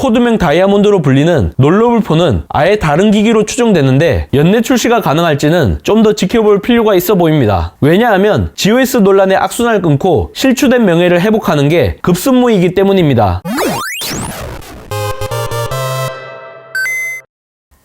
코드명 다이아몬드로 불리는 롤러블 폰은 아예 다른 기기로 추정되는데 연내 출시가 가능할지는 좀 더 지켜볼 필요가 있어 보입니다. 왜냐하면 GOS 논란의 악순환을 끊고 실추된 명예를 회복하는 게 급선무이기 때문입니다.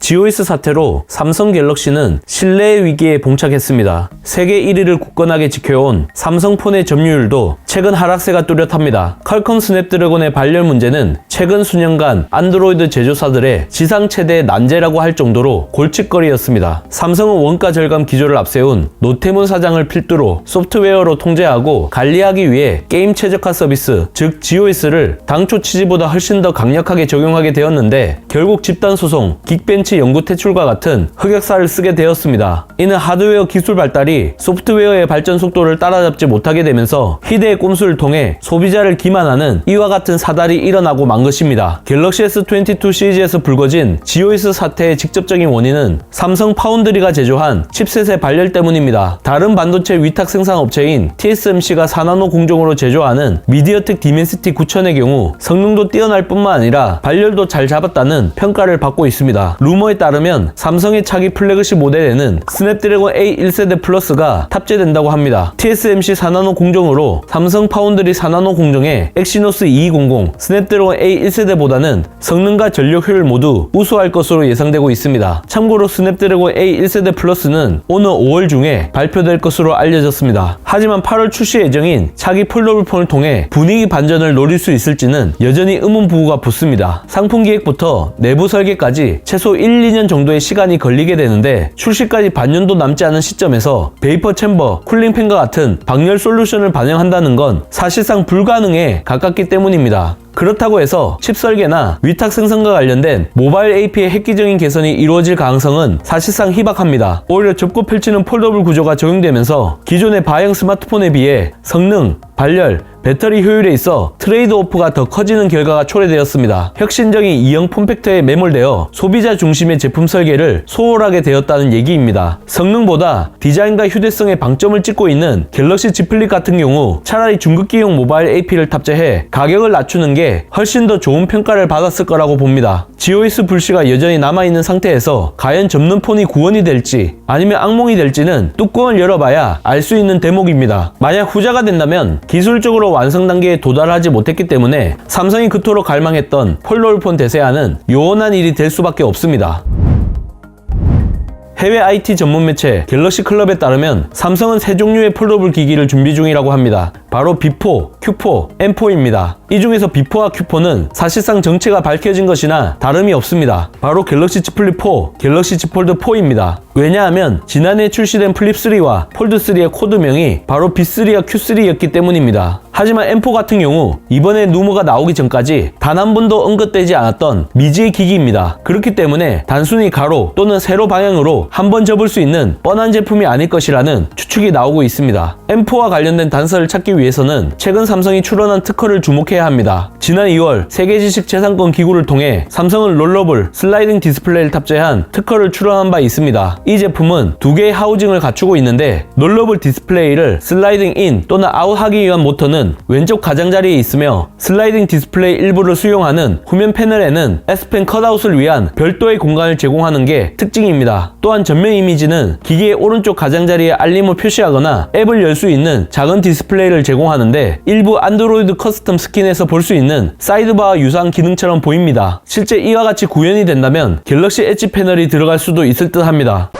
GOS 사태로 삼성 갤럭시는 신뢰의 위기에 봉착했습니다. 세계 1위를 굳건하게 지켜온 삼성폰의 점유율도 최근 하락세가 뚜렷합니다. 퀄컴 스냅드래곤의 발열 문제는 최근 수년간 안드로이드 제조사들의 지상 최대의 난제라고 할 정도로 골칫거리였습니다. 삼성은 원가 절감 기조를 앞세운 노태문 사장을 필두로 소프트웨어로 통제하고 관리하기 위해 게임 최적화 서비스, 즉 GOS를 당초 취지보다 훨씬 더 강력하게 적용하게 되었는데 결국 집단소송, 긱벤치 연구 퇴출과 같은 흑역사를 쓰게 되었습니다. 이는 하드웨어 기술 발달이 소프트웨어의 발전 속도를 따라잡지 못하게 되면서 희대의 꼼수를 통해 소비자를 기만하는 이와 같은 사달이 일어나고 만 것입니다. 갤럭시 S22 시리즈에서 불거진 GOS 사태의 직접적인 원인은 삼성 파운드리가 제조한 칩셋의 발열 때문입니다. 다른 반도체 위탁 생산 업체인 TSMC가 4나노 공정으로 제조하는 미디어텍 디멘시티 9000의 경우 성능도 뛰어날 뿐만 아니라 발열도 잘 잡았다는 평가를 받고 있습니다. 루머에 따르면 삼성의 차기 플래그십 모델에는 스냅드래곤 A 1세대 플러스가 탑재된다고 합니다. TSMC 4나노 공정으로 삼성 파운드리 4나노 공정의 엑시노스 2200, 스냅드래곤 A 1세대보다는 성능과 전력 효율 모두 우수할 것으로 예상되고 있습니다. 참고로 스냅드래곤 A 1세대 플러스는 오는 5월 중에 발표될 것으로 알려졌습니다. 하지만 8월 출시 예정인 차기 폴더블 폰을 통해 분위기 반전을 노릴 수 있을지는 여전히 의문부호가 붙습니다. 상품 기획부터 내부 설계까지 최소 1-2년 정도의 시간이 걸리게 되는데 출시까지 반년도 남지 않은 시점에서 베이퍼 챔버, 쿨링팬과 같은 방열 솔루션을 반영한다는 건 사실상 불가능에 가깝기 때문입니다. 그렇다고 해서 칩 설계나 위탁 생산과 관련된 모바일 AP의 획기적인 개선이 이루어질 가능성은 사실상 희박합니다. 오히려 접고 펼치는 폴더블 구조가 적용되면서 기존의 바형 스마트폰에 비해 성능, 발열, 배터리 효율에 있어 트레이드오프가 더 커지는 결과가 초래되었습니다. 혁신적인 E형 폼팩터에 매몰되어 소비자 중심의 제품 설계를 소홀하게 되었다는 얘기입니다. 성능보다 디자인과 휴대성에 방점을 찍고 있는 갤럭시 Z 플립 같은 경우 차라리 중급기용 모바일 AP를 탑재해 가격을 낮추는 게 훨씬 더 좋은 평가를 받았을 거라고 봅니다. GOS 불씨가 여전히 남아있는 상태에서 과연 접는 폰이 구원이 될지 아니면 악몽이 될지는 뚜껑을 열어봐야 알 수 있는 대목입니다. 만약 후자가 된다면 기술적으로 완성 단계에 도달하지 못했기 때문에 삼성이 그토록 갈망했던 폴더블폰 대세화는 요원한 일이 될 수밖에 없습니다. 해외 IT 전문 매체 갤럭시 클럽에 따르면 삼성은 세 종류의 폴더블 기기를 준비 중이라고 합니다. 바로 B4, Q4, M4입니다. 이 중에서 B4와 Q4는 사실상 정체가 밝혀진 것이나 다름이 없습니다. 바로 갤럭시 Z 플립 4, 갤럭시 Z 폴드 4입니다. 왜냐하면 지난해 출시된 플립 3와 폴드 3의 코드명이 바로 B3와 Q3였기 때문입니다. 하지만 M4 같은 경우 이번에 루머가 나오기 전까지 단 한 번도 언급되지 않았던 미지의 기기입니다. 그렇기 때문에 단순히 가로 또는 세로 방향으로 한 번 접을 수 있는 뻔한 제품이 아닐 것이라는 추측이 나오고 있습니다. M4와 관련된 단서를 찾기 위해서는 최근 삼성이 출원한 특허를 주목해야 합니다. 지난 2월 세계지식재산권 기구를 통해 삼성은 롤러블 슬라이딩 디스플레이를 탑재한 특허를 출원한 바 있습니다. 이 제품은 두 개의 하우징을 갖추고 있는데 롤러블 디스플레이를 슬라이딩 인 또는 아웃 하기 위한 모터는 왼쪽 가장자리에 있으며 슬라이딩 디스플레이 일부를 수용하는 후면 패널에는 S펜 컷아웃을 위한 별도의 공간을 제공하는 게 특징입니다. 또한 전면 이미지는 기기의 오른쪽 가장자리에 알림을 표시하거나 앱을 열 수 있는 작은 디스플레이를 제공하는데 일부 안드로이드 커스텀 스킨에서 볼 수 있는 사이드바와 유사한 기능처럼 보입니다. 실제 이와 같이 구현이 된다면 갤럭시 엣지 패널이 들어갈 수도 있을 듯 합니다.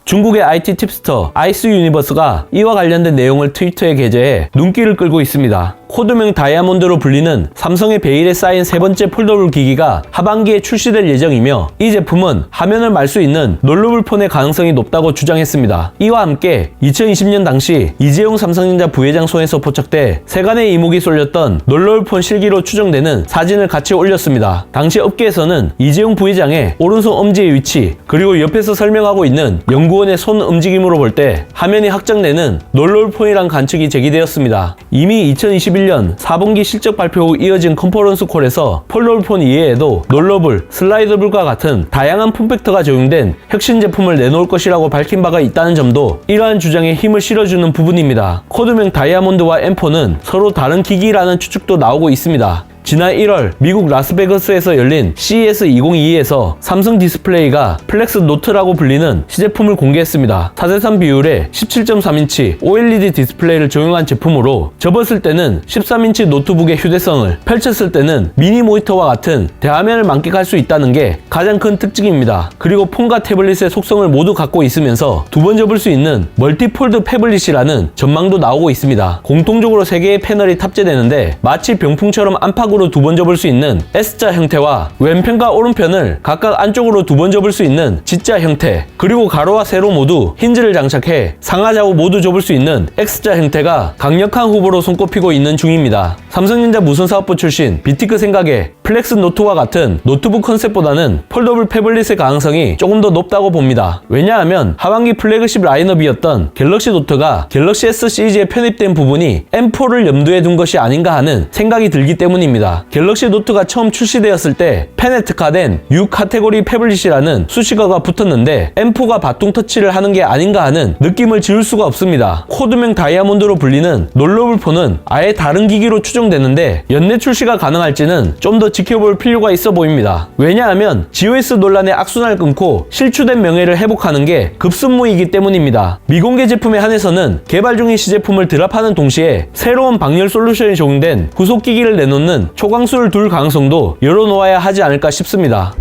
중국의 IT 팁스터 아이스 유니버스가 이와 관련된 내용을 트위터에 게재해 눈길을 끌고 있습니다. 코드명 다이아몬드로 불리는 삼성의 베일에 쌓인 세 번째 폴더블 기기가 하반기에 출시될 예정이며 이 제품은 화면을 말 수 있는 롤러블 폰의 가능성이 높다고 주장했습니다. 이와 함께 2020년 당시 이재용 삼성전자 부회장 손에서 포착돼 세간의 이목이 쏠렸던 롤러블 폰 실기로 추정되는 사진을 같이 올렸습니다. 당시 업계에서는 이재용 부회장의 오른손 엄지의 위치 그리고 옆에서 설명하고 있는 연구원의 손 움직임으로 볼 때 화면이 확장되는 롤러블 폰이란 관측이 제기되었습니다. 이미 2021년 4분기 실적 발표 후 이어진 컨퍼런스 콜에서 폴더블폰 이외에도 롤러블, 슬라이더블과 같은 다양한 폼팩터가 적용된 혁신 제품을 내놓을 것이라고 밝힌 바가 있다는 점도 이러한 주장에 힘을 실어주는 부분입니다. 코드명 다이아몬드와 M4는 서로 다른 기기라는 추측도 나오고 있습니다. 지난 1월 미국 라스베가스에서 열린 CES 2022에서 삼성 디스플레이가 플렉스 노트라고 불리는 시제품을 공개했습니다. 4:3 비율의 17.3인치 OLED 디스플레이를 적용한 제품으로 접었을 때는 13인치 노트북의 휴대성을, 펼쳤을 때는 미니 모니터와 같은 대화면을 만끽할 수 있다는 게 가장 큰 특징입니다. 그리고 폰과 태블릿의 속성을 모두 갖고 있으면서 두 번 접을 수 있는 멀티폴드 패블릿이라는 전망도 나오고 있습니다. 공통적으로 3개의 패널이 탑재되는데 마치 병풍처럼 안팎으로 두 번 접을 수 있는 S자 형태와 왼편과 오른편을 각각 안쪽으로 두 번 접을 수 있는 G자 형태, 그리고 가로와 세로 모두 힌지를 장착해 상하좌우 모두 접을 수 있는 X자 형태가 강력한 후보로 손꼽히고 있는 중입니다. 삼성전자 무선사업부 출신 비티크 생각에 플렉스 노트와 같은 노트북 컨셉보다는 폴더블 패블릿의 가능성이 조금 더 높다고 봅니다. 왜냐하면 하반기 플래그십 라인업이었던 갤럭시 노트가 갤럭시 S 시리즈에 편입된 부분이 M4를 염두에 둔 것이 아닌가 하는 생각이 들기 때문입니다. 갤럭시 노트가 처음 출시되었을 때 펜에 특화된 U 카테고리 패블릿이라는 수식어가 붙었는데 M4가 바통 터치를 하는 게 아닌가 하는 느낌을 지울 수가 없습니다. 코드명 다이아몬드로 불리는 롤러블 폰은 아예 다른 기기로 추정되는데 연내 출시가 가능할지는 좀 더 지켜볼 필요가 있어 보입니다. 왜냐하면 GOS 논란의 악순환을 끊고 실추된 명예를 회복하는 게 급선무이기 때문입니다. 미공개 제품에 한해서는 개발 중인 시제품을 드랍하는 동시에 새로운 방열 솔루션이 적용된 후속기기를 내놓는 초강수를 둘 가능성도 열어놓아야 하지 않을까 싶습니다.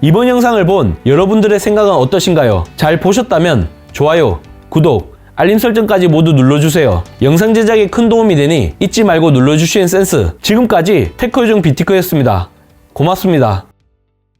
이번 영상을 본 여러분들의 생각은 어떠신가요? 잘 보셨다면 좋아요, 구독, 알림 설정까지 모두 눌러주세요. 영상 제작에 큰 도움이 되니 잊지 말고 눌러주시는 센스. 지금까지 테크요정 비티크였습니다. 고맙습니다.